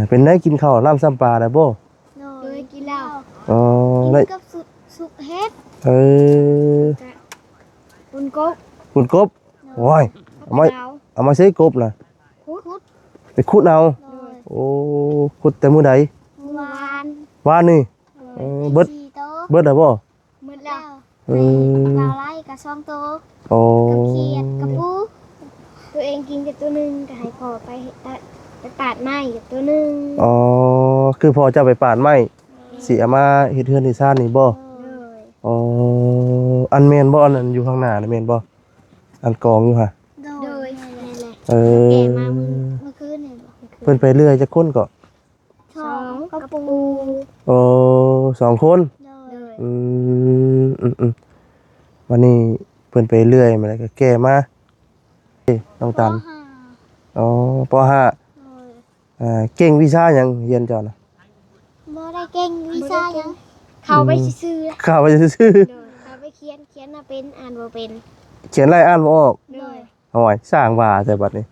เป็นได้กินข้าวน้ำซ้ำปลาได้บ่ เลยกินแล้ว อ๋อ กิ ได้ นกับสุกเฮ็ด เออ บุญกบ คุณกบโอ้ยเอามาใช้กบน่ะ คุด ไปขุดเอา เลย โอ้ขุดแต่มื้อใด วาน วานนี่ เบิด 4 โต๊ะ เบิดได้บ่ หมดแล้ว เออ ปลาไหลกับ2 โต๊ะ โอ้ กับเขียดกับปูตัวเองกินกับตัวหนึงก็ให้พ่อไปปาดไม้กับตัวหนึง อ๋อคือพอจะไปปาดไม้สิเอามาเฮ็ดเฮือนที่ซ่านนี่บ่ เลย อ๋ออันแม่นบ่อันนั้นอยู่ข้างหน้าน่ะแม่นบ่อันกองอยู่ห่ะ เลยนั่นแหละ เอ แก่ อ มาเมื่อคืนนี่บ่ เพิ่นไปเรื่อยจักคนก็ 2กับปู โอ้สองคน เลย วันนี้เพิ่นไปเรื่อยมาแล้วก็แก้มาเอ้น้องตันอ๋อป .5 เลย เก่งวิชาหยังเรียนเจ้าน่ะ บ่ได้เก่งวิชาหยังเขาไปซื่อ ข้าวไปซื่อ ๆเลยเขาไปเขียนน่ะเป็นอ่านบ่เป็น ๆเขียนไล่อ่านบ่ออก เลย โอ้ยสร้างว่าแต่บัดนี้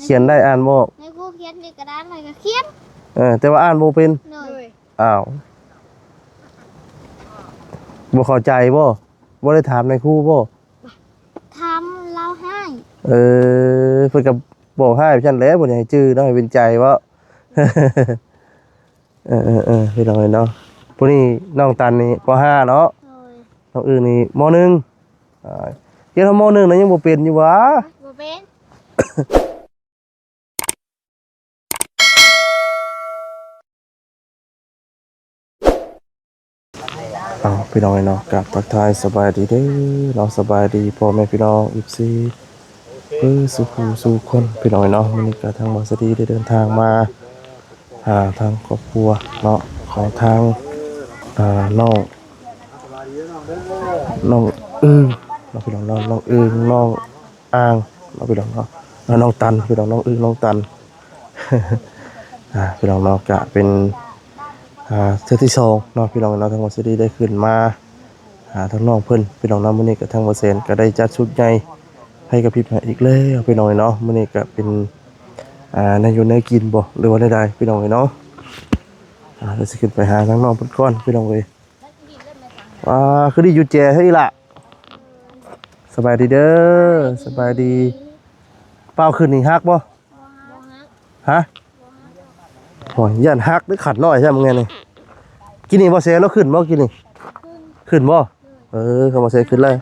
เขียนได้อ่านบ่ออก ในครูเขียนในกระดานอะไรก็เขียน แต่ว่าอ่านบ่เป็น เลย อ้าวบ่เข้าใจบ่ได้ถามในครูบ่ ทำเราให้ เพิ่นก็บอกให้ฉันแหล้วบ่อยากให้จื้อเนาะให้เป็นใจว่า พี่น้องเนาะผู้นี้น้องตันนี่ป .5 เนาะ เลย น้องอื่นนี่ม .1 เรียนม .1 น่ะยังบ่เป็นอยู่หวะ บ่เป็น พี่น้องเนาะกับทักทายสบายดีเด้อเนาะสบายดีพ่อแม่พี่น้องอีฟซีสุขสู่คนพี่น้องเนาะวันนี้ก็ทางบอสดีได้เดินทางมาหาทางครอบครัวเนาะของทางน้องอึ้งน้องพี่น้องน้องอึ้งน้องอ่างน้องพี่น้องเนาะน้องตันพี่น้องน้องอึ้งน้องตัน พี่น้องเนาะก็เป็นเทื่อที่สองเนาะพี่น้องเนาะทางบอสดีได้ขึ้นมาหาทางน้องเพิ่นพี่น้องเนาะมื้อนี้ก็ทางบอเซนก็ได้จัดชุดใหญ่ให้กับพี่แพอีกแล้วพี่น้องเนาะมื้อนี้ก็เป็นนายอยู่ในกินบ่หรือว่าใดๆพี่น้องเนาะเราสิขึ้นไปหาทางน้องเพิ่นก่อนพี่น้องเอ้ยคือดีอยู่แจให้ล่ะสบายดีเด้อสบายดีเป้าขึ้นนี่ฮักบ่ฮะโอ้ยย่านฮักหรือขัดน้อยใช่มั้งไงนี่กินนี่บ่เซแล้วขึ้นบ่กินนี่ขึ้นบ่เขาบ่เซขึ้นเลย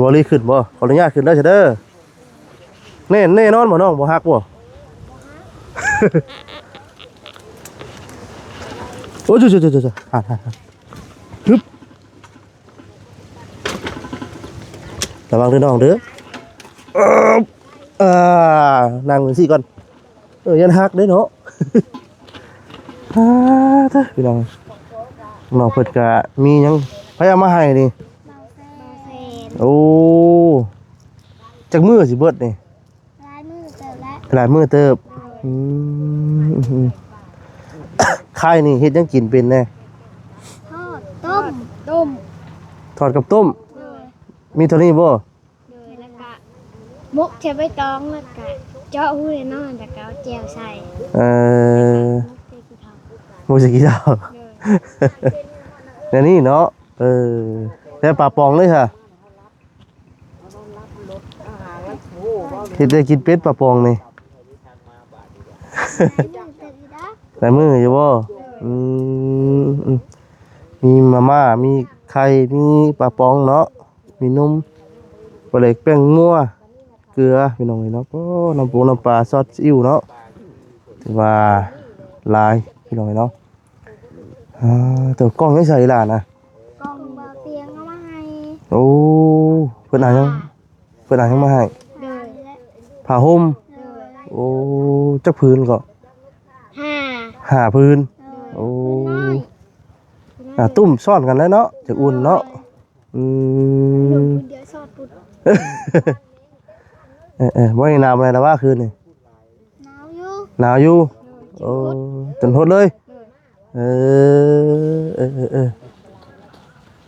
บอลี่ขึ้นบ่ขออนุญาตขึ้นได้เด้อแน่นอนบ่น้องบ่ฮักบ่ โอ้ยจุฮึบระวังเด้อน้องเด้อนั่งเหมือนสิก่อนยันฮักเด้อเนาะ พี่น้องน้องเพิ่นก็มีหยังพยายามมาให้นี่ เบาแซน โอ้จักมือสิเบิดนี่ ลายมือเจอแล้ว หลายมือเติบไข่นี่เฮ็ดยังกินเป็นแน่ ทอดต้ม ทอดกับต้ม เลย มีเท่านี้บ่ เลยแล้วก็มุกใช้ใบตองแล้วก็เจาะหูเลยเนาะแล้วก็เอาแจวใส่ มุกสิกินดาว เลย นี่เนาะแต่ปลาปองเลยค่ะเฮ็ดได้กินเป็ดปลาปองนี่ หลายมืออยู่บ่มีมาม่ามีไข่มีปลาปองเนาะมีนมปลาเล็กแป้งงัวเกลือพี่น้องเนาะก็น้ำปูน้ำปลาซอสซีอิ๊วเนาะถือว่าหลายพี่น้องเนาะตัวกล้องยังใส่ล่ะนะ กล่องเบาเตียงเอามาให้ โอ้เพิ่นเอายังมาให้ เลย ผ้าห่ม เลย โอ้จักพื้นก็ ห้า 5พื้น เลย โอ้ น้อย ตุ้มซ่อนกันแล้วเนาะจะอุ่นเนาะ หนุ่มคนเดียวสอดปุด ว่าน้ำอะไรแล้วว่าคืนนี่ หนาวอยู่ หนาวอยู่โอ้จนหดเลย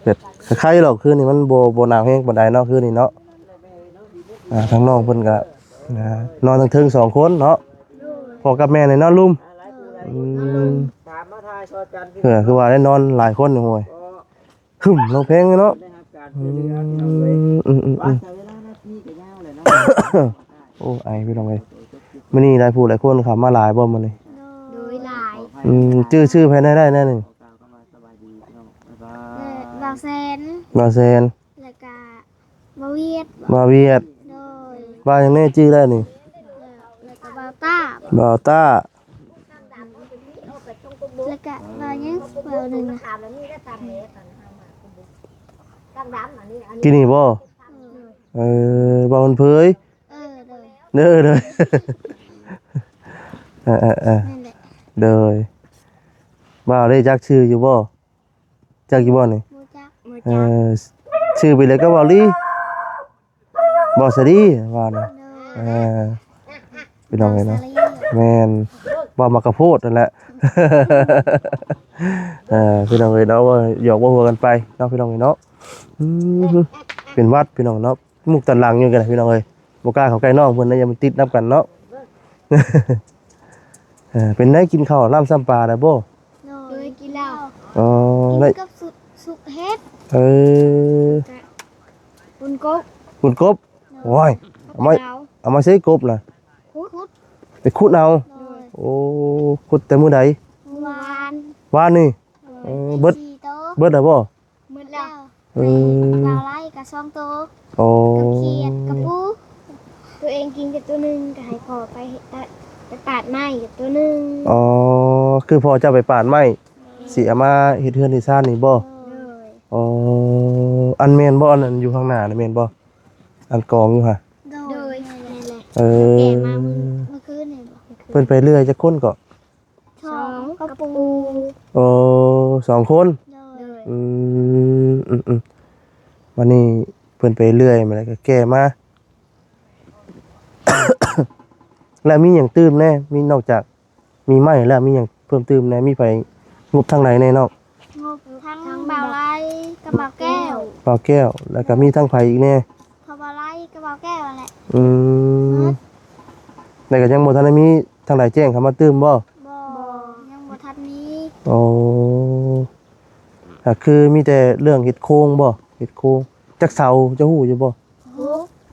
เป็ดคล้ายๆหรอกคืนนี่มันโบหนาวแห้งบันไดเนาะคืนนี่เนาะทางน้องเพิ่นก็ นะนอนทั้งเทิงสองคนเนาะพ่อกับแม่นี่นอนลุ่มถามมาทายชอกันพี่ คือว่าได้นอนหลายคนนี่โว้ย ก็ หึมลงเพลงเนาะ ได้รับการช่วยเหลือพี่น้องเลยว่าใช้เวลานาทีก็ยาวเลยเนาะ โอ้ไอพี่น้องเอ้ยมื้อนี้ได้ผู้หลายคนเข้ามาหลายบ่มื้อนี้ โดยหลาย ชื่อภายในได้แน่นึง สบายดีพี่น้องบ๊ายบา บาย งแสน มาแซน แล้วก็บาเวียด มาเวียด โดย บ้านยังแน่ชื่อได้นี่ แล้วก็บาวต้า บ่าวต้า แล้วก็บาวยังบาวหนึ่งนะ กินนี่บ่บ่าวคนเผย โดย เด้อเออ นั่นแหละ เด้อบ่าวได้จักชื่ออยู่บ่จักอยู่บ่นี่ มูจัก ชื่อไปเลยก็บ่าวลี่บ่าวสดีว่าน่ะ โดย พี่น้องเอ้ยเนาะ สลี แม่นบ่าวมากระโพดนั่นแหละ พี่น้องเอ้ยเนาะว่าหยอกว่าหัวกันไปเนาะพี่น้องเอ้ยเนาะเป็นวัดพี่น้องเนาะมุกตันหลังอยู่กันพี่น้องเอ้ยบ่กล้าเข้าใกล้น้องเพิ่นนะอย่ามันติดนับกันเนาะ เป็นได้กินข้าวน้ำซ้ำปลาได้บ่ โดยกินเหล้า อ๋อ กิน ได้ กับสุกเฮ็ด เออ บุญกบ คุณกบโอ้ย เอามาใช้กบน่ะ คุด ไปขุดเอา โดย โอ้ขุดแต่มื้อใด วาน วานนี่ เบิด สี่โต เบิดได้บ่ หมดแล้ว เออ ปลาไหลกับซองโต โอ้ กับเขียดกับปูตัวเองกินกับตัวหนึงก็ให้พ่อไปปาดไม้กับตัวหนึง อ๋อคือพอจะไปปาดไม้สิเอามาเฮ็ดเฮือนที่ซ่านนี่บ่ เลย อ๋ออันแม่นบ่อันนั้นอยู่ข้างหน้าน่ะแม่นบ่อันกองอยู่ห่ะ โดยนั่นแหละ เออ แกะมาเมื่อคืนนี่บอก เพิ่นไปเรื่อยจักคนก็ สองกับปู โอ้สองคน เลย วันนี้เพิ่นไปเรื่อยมาแล้วก็แก่มา แล้วมีหยังตื่มแน่มีนอกจากมีไม้แล้วมีหยังเพิ่มตื่มแน่มีไปงบทางไหนแน่นอก งบทั้งเบาไหลกับเบาแก้ว เปล่าแก้วแล้วก็มีทางไผอีกแน่ พอเบาไหลกับเบาแก้วนั่นแหละ อืมแล้วก็ยังบ่ทันได้มีทางใดแจ้งเข้ามาตื่มบ่ บ่ยังบ่ทันมี โอ้ก็คือมีแต่เรื่องเฮ็ดโครงบ่เฮ็ดโครงจักเสาจะฮู้อยู่บ่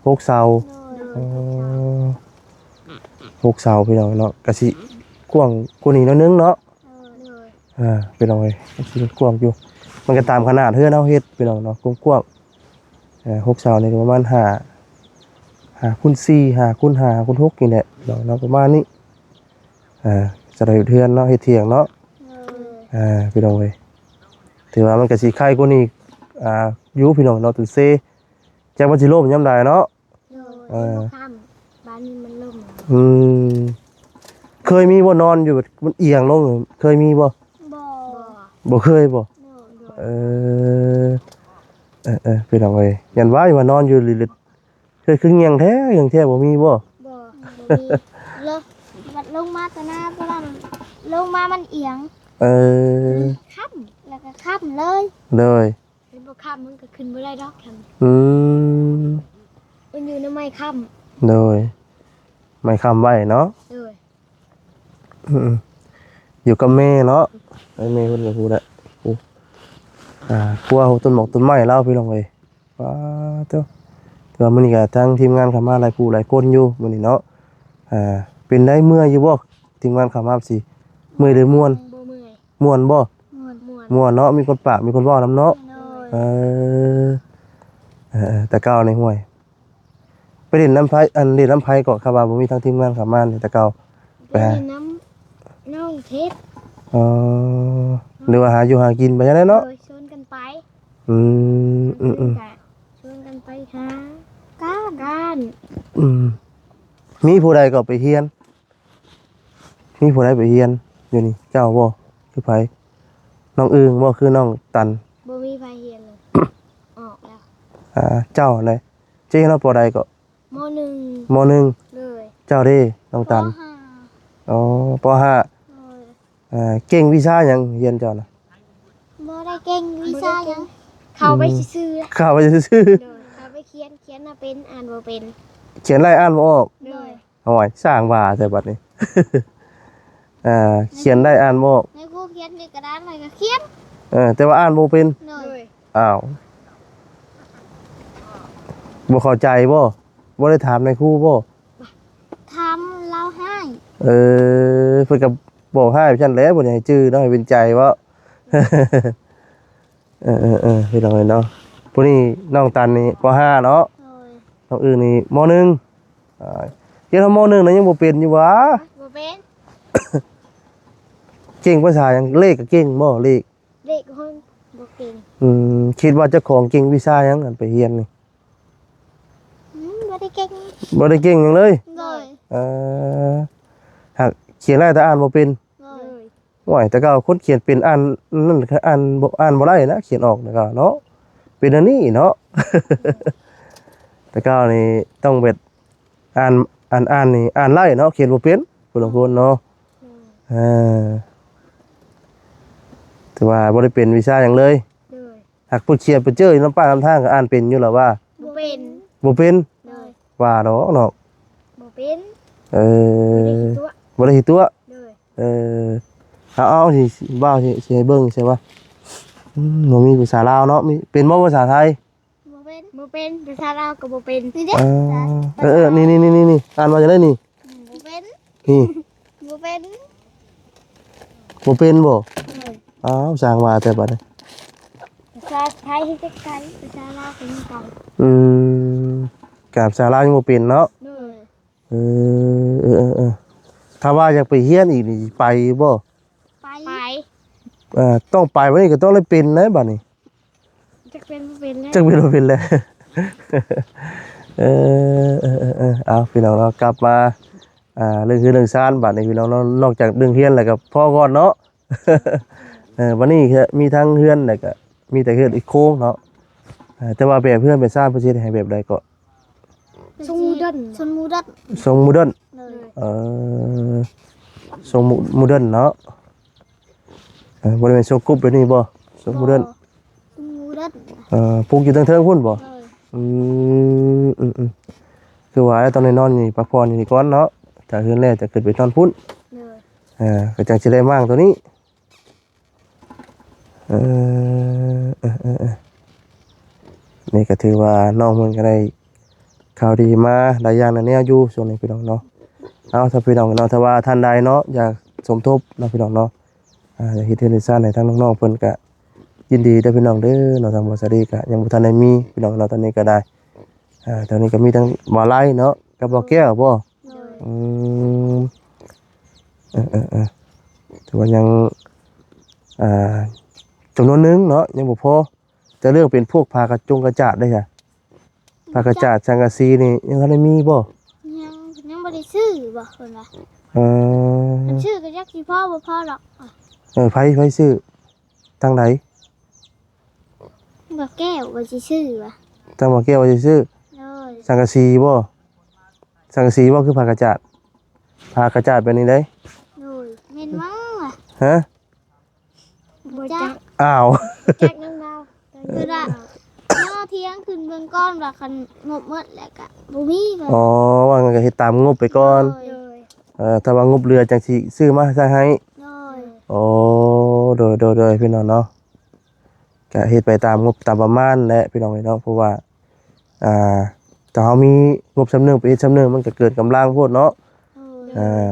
ฮุก 6เสา เลย อ๋อ6เสาพี่น้องเนาะก็สิกว้างกว่านี้หน่อยนึงเนาะ เลย พี่น้องเอ้ยก็สิกว้างอยู่มันก็ตามขนาดเฮือนเฮาเฮ็ดพี่น้องเนาะกว้าง6เสานี่ก็ประมาณ5คูณ4 5คูณ5คูณ6นี่แหละพี่น้องเนาะประมาณนี้จะได้เฮือนเนาะเฮ็ดเถียงเนาะ เลย พี่น้องเอ้ยถือว่ามันก็สิไข่กว่านี้อยู่พี่น้องเนาะตุเซจักมันสิล่มยามใดเนาะ เลยบ่ค่ำบ้านนี้มันล่ม อืมเคยมีบ่นอนอยู่แบบมันเอียงลงเคยมีบ่ บ่ บ่เคยบ่ โดย เอพี่น้องเอ้ยยันว่าอยู่ว่านอนอยู่ลิดๆเคยคือเงียงแท้บ่มีบ่ บ่มีลงมันลงมาตะหน้าตะนั้นลงมามันเอียง เออ ค่ำแล้วก็ค่ำเลย เลย เป็นบ่ค่ำมันก็ขึ้นบ่ได้ดอกค่ อืม ำมันอยู่ในไม้ค่ เลยไม่คำไว้เนาะ ำเลย อืมอยู่กับแม่เนาะไอ้แม่เพิ่นก็พูดแหละกลัวต้นหมอกต้นไม้เล่าพี่น้องเอ้ยว้าเจ้าแต่ว่ามื้อนี้ก็ทางทีมงานเข้ามาหลายผู้หลายคนอยู่มื้อนี้เนาะเป็นได้เมื่อยอยู่บ่ทีมงานเข้ามาสิเมื่อยหรือม่วน บ่เมื่อย ม่วนบ่ ม่วนม่วน ม่วนเนาะมีคนปากมีคนเว้านำเนาะ เลย แต่เก่าในห้วยไปเล่นน้ำไผเล่นน้ำไผก็ครับว่าบ่มีทางทีมงานเข้ามานี่แต่เก่า ไปเล่นน้ำน้องเทศ อ๋อหรือว่าหาอยู่หากินไปจังได๋เนาะ โดยชวนกันไป อืม ชวนกันไปหาก้าน มีผู้ใดก็ไปเฮียนมีผู้ใดไปเฮียนอยู่นี่เจ้าบ่คือไผน้องอึ่งบ่คือน้องตัน บ่มีไฟเฮียนเลย ออกแล้ว เจ้าอะไรเจ้าน้องปอใดก็ มหนึ่ง มหนึ่ง เลย เจ้าเด้น้องตัน ปห้า อ๋อปห้า เลย เก่งวิชาหยังเฮียนเจ้าน่ะ บ่ได้เก่งวิชาหยังเข้าไปซื่อ ข้าวไปซื่อ ๆเลยเข้าไปเขียนน่ะเป็นอ่านบ่เป็น ๆ เขียนไล่อ่านบ่ออก เลย เอาไว้สร้างว่าแต่บัดนี้ เขียนได้อ่านบ่ออก ในครูเขียนในกระดานอะไรก็เขียน แต่ว่าอ่านบ่เป็น เลย อ้าวบ่เข้าใจบ่บ่ได้ถามในครูบ่ ทำเราให้ เพิ่นก็บอกให้ฉันแหล้วบ่ได้ให้จื้อเนาะให้เป็นใจว่า พี่น้องเอ้ยเนาะผู้นี้น้องตันนี่ป .5 เนาะ เลย น้องอื่นนี่ม .1 เรียนม .1 น่ะยังบ่เป็นอยู่หวะ บ่เป็น เก่งภาษาหยังเลขก็เก่งบ่เลข เด็กคนบ่เป็น คิดว่าเจ้าของเก่งวิชาหยังอันไปเรียนนี่ บ่ได้เก่ง บ่ได้เก่งหยังเลย เลย หากเขียนได้แต่อ่านบ่เป็น เลย โอ้ยแต่ก็คนเขียนเป็นอ่านนั่นคืออ่านบ่ได้นะเขียนออกแล้วก็เนาะเป็นอันนี้เนาะ แต่ก็นี่ต้องเบ็ดอ่านนี่อ่านไล่เนาะเขียนบ่เป็นผู้ลางคนเนาะถือว่าบ่ได้เป็นวิชาหยังเลย เลย หากผู้เขียนไปเจออยู่ลำป้าลำทางก็อ่านเป็นอยู่แล้วว่า บ่เป็น บ่เป็น เลย ว่าดอกเนาะ บ่เป็น เออ ตัว บ่ได้เฮ็ดตัว เลย เอาสิบ้าวสิให้เบิ่งใช่ป่ะบ่มีภาษาลาวเนาะมีเป็นบ่ภาษาไทย บ่เป็นบ่เป็นภาษาลาวก็บ่เป็นนี่เด้ นี่อ่านมาจังได๋นี่ บ่เป็น นี่ บ่เป็น บ่เป็นบ่ เลย อ้าวสร้างว่าแต่บัดนี้ ภาษาไทยให้ไทยภาษาลาวเป็นกัน กับภาษาลาวยังบ่เป็นเนาะ เลย ถ้าว่าอยากไปเรียนอีกนี่ไปบ่ ไป ต้องไปวันนี้ก็ต้องได้เป็นนะบัดนี้ จักเป็นบ่เป็นแล้ว จักเป็นบ่เป็นแล้ว เอาพี่น้องเรากลับมาเรื่องคือเรื่องซ่านบัดนี้พี่น้องเนาะนอกจากเรื่องเรียนแล้วก็พ่อก่อนเนาะ วันนี้ก็มีทั้งเฮือนแล้วก็มีแต่เฮือนอีกโค้งเนาะแต่ว่าแบบเพื่อนเป็นซ่านเพิ่นสิให้แบบใดก็ ชงมูดันชงมูดัน ทรงโมเดิร์น เลย ทรงโมเดิร์นเนาะบ่ได้เป็นทรงกรุ๊ปแบบนี้บ่ทรงโมเดิร์น ชงมูดัน ปลูกอยู่เทิงๆพุ่นบ่ เลย อืมคือว่าตอนนี้นอนนี่พักผ่อนอยู่นี่ก่อนเนาะถ้าคืนแรกจะขึ้นไปนอนพุ่น เลย ก็จังสิได้มั่งตัวนี้นี่ก็ถือว่าน้องเพิ่นก็ได้ข่าวดีมาหลายอย่างนั่นแนวอยู่ช่วงนี้พี่น้องเนาะเอาถ้าพี่น้องเนาะถ้าว่าท่านใดเนาะอยากสมทบเนาะพี่น้องเนาะอยากเฮ็ดเทื่อนซ่านให้ทั้งน้องๆเพิ่นก็ยินดีเด้อพี่น้องเด้อเนาะทางบ่สดีก็ยังบ่ทันได้มีพี่น้องเนาะตอนนี้ก็ได้ตอนนี้ก็มีทั้งบ่อไล่เนาะกับบ่อแก้วบ่ เลย อืมถือว่ายังจำนวนหนึงเนาะยังบ่พอแต่เรื่องเป็นพวกผ้ากระจาดได้ค่ะผ้ากระจาดสังกะสีนี่ยังทันได้มีบ่ ยังบ่ได้ซื้อบ่เพิ่นว่า เออ มันชื่อก็จักสิพ่อบ่พ่อหรอก ไผซื้อทางไหน บ่แก้วว่าสิซื้อว่ะ ทางบ่อแก้วว่าสิซื้อ เลย สังกะสีบ่สังกะสีบ่คือผ้ากระจาดแบบนี้ได้ เลยแม่นมั้งว่ะ ฮะ บ่จัก อ้าว จักนำเราคือว่าย่อเที่ยงขึ้นเบิ่งก้อนว่าคันงบหมดแล้วก็บ่มีเลย อ๋อว่างั้นก็เฮ็ดตามงบไปก่อน เลย ถ้าว่างบเรือจังสิซื้อมาใช้ให้ เลย โอ้โดยพี่น้องเนาะก็เฮ็ดไปตามงบตามประมาณแหละพี่น้องเนาะเพราะว่าถ้าเฮามีงบสำนึงไปเฮ็ดสำนึงมันก็เกินกำลังโพดเนาะ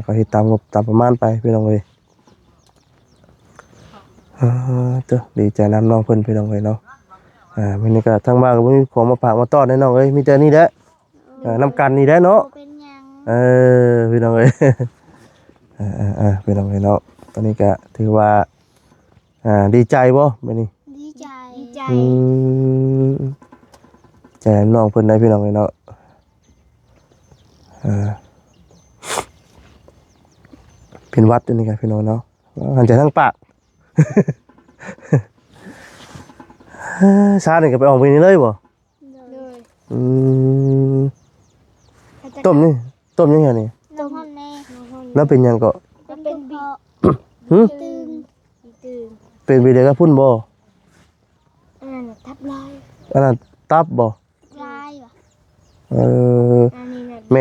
ก็เฮ็ดตามงบตามประมาณไปพี่น้องเอ้ยดีใจนำน้องเพิ่นพี่น้องเอ้ยเนาะมื้อนี้ก็ทางบ้านก็บ่มีของมาฝากมาต้อนให้น้องเอ้ยมีแต่นี่แหละนำกันนี่แหละเนาะ บ่เป็นหยัง พี่น้องเอ้ยพี่น้องเอ้ยเนาะตอนนี้ก็ถือว่าดีใจบ่มื้อนี้ ดีใจดีใจ ใจน้องเพิ่นได้พี่น้องเอ้ยเนาะเป็นวัดอยู่นี่กันพี่น้องเนาะหันใจทั้งปาก ซาเนี่ยก็ไปออกไปนี่เลยบ่ เลย ต้มยังไงนี่ ต้มฮอนแน่ แล้วเป็นหยังก็ ก็เป็นบี หึ ตึงตึง เป็นไปได้กับพุ่นบ่ อันนั้นน่ะทับลาย อันนั้นตับบ่ ลายว่ะ เออ อันนี้น่ะ แ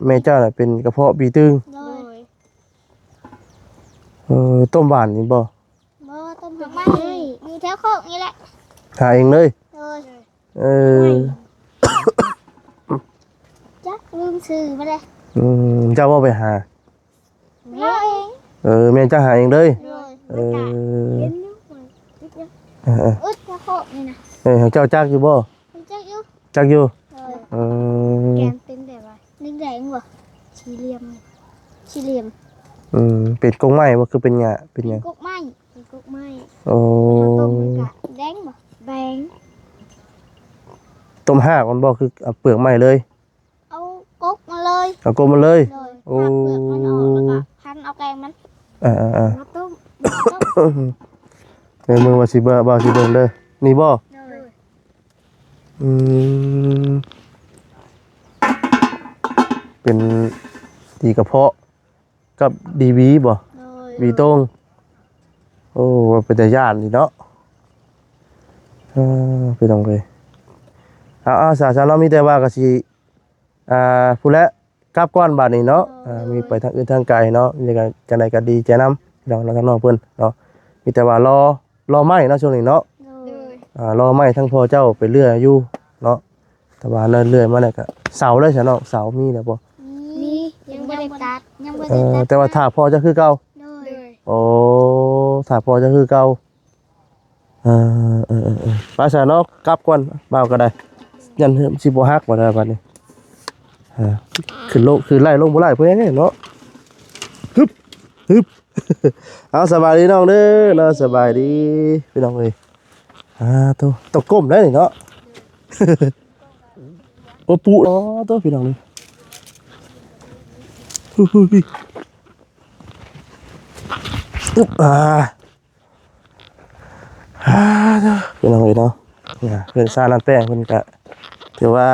ม่เจ้าน่ะเป็นกระเพาะบีตึง โดย ต้มหวานนี่บ่ บ่ต้มผักไม้อยู่แถวโคกนี่แหละ หาเองเลย โดย เออ จักลืมชื่อมาเลย เจ้าว่าไปหา เราเอง แม่เจ้าหาเองเลย โดย เออ เห็นอยู่มันอึดอยู่ เออ อึดแถวโคกนี่นะ เจ้าจักอยู่บ่ มันจักอยู่ จักอยู่ โดย เออ แกมเป็นแบบว่าแดงๆบ่สี่เหลี่ยมสี่เหลี่ยม เป็นกงไม้บ่คือเป็นหญ้าเป็นหยัง กุ๊กไม้เป็นกุ๊กไม้ โอ้ ข้าวต้มมันกะแดงบ่แดง ต้มหากมันบ่คือเอาเปลือกไม้เลย เอากุ๊กมาเลย เอากลมมันเลย เลย โอ้ หักเปลือกมันออกแล้วก็พันเอาแกงมัน อ่า มาต้มมาต้ม ๆในมือว่าสิบ่สิเบิ่งเด้อนี่บ่ เลย อืมเป็นดีกระเพาะกับดีบีบ่ เลย บีตรงโอ้ว่าเป็นตาย่านนี่เนาะไปตรงเลยเอาสาเรามีแต่ว่าก็สิผู้และกลับก้อนบาดนี้เนาะมีไปทางอื่นทางไกลเนาะมีกันจังไดก็ดีใจนำเราทางน้องเพิ่นเนาะมีแต่ว่ารอไม้เนาะช่วงนี้เนาะ เลย รอไม้ทั้งพ่อเจ้าไปเรื่อยอยู่เนาะแต่ว่าเรื่อยๆมาเนี่ยก็เสาเลยฉันเนาะเสามีแล้วบ่ มียังไม่ได้ตัดยังไม่ เอ ได้ อ ตัด แต่ว่าถ้าพ่อจะคือเก่า เลย โอ้ถ้าพ่อจะคือเก่าภาษาเนาะกลับก่อนบ่าวก็ได้ยันสิบ่ฮักบ่ได้บัดนี้ขึ้นโลกขึ้นไล่ลงบ่ไล่เพิ่นยังไงเนาะฮึบ เอาสบายดีน้องเด้อเนาะสบายดีพี่น้องเอ้ยตัวก้มได้นี่เนาะ โอ้ปูอ๋อตัวพี่น้องเลยอึ๊บพี่น้องเลยเนาะเนี่ยเพื่อนซาน้ำแป้งเพื่อนกะถือว่า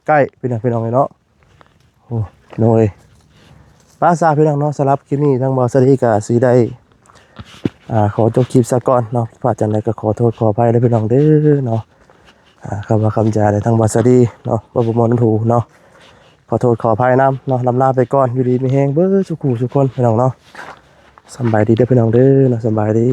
ใกล้พี่น้องเลยเนาะโอ้พี่น้องเลยป้าซาพี่น้องเนาะสำหรับคลิปนี้ทั้งบอสดีกับสีได้ขอจบคลิปซะก่อนเนาะพลาดจังไรก็ขอโทษขออภัยด้วยพี่น้องเด้อเนาะคำว่าคำจาในทางบอสดีเนาะบ่มอนถูเนาะขอโทษขออภัยน้ำเนาะลำลาไปก่อนอยู่ดีมีแห้งเบ้อสุขุสุขคนพี่น้องเนาะสบายดีเด้อพี่น้องเด้อเนาะสบายดี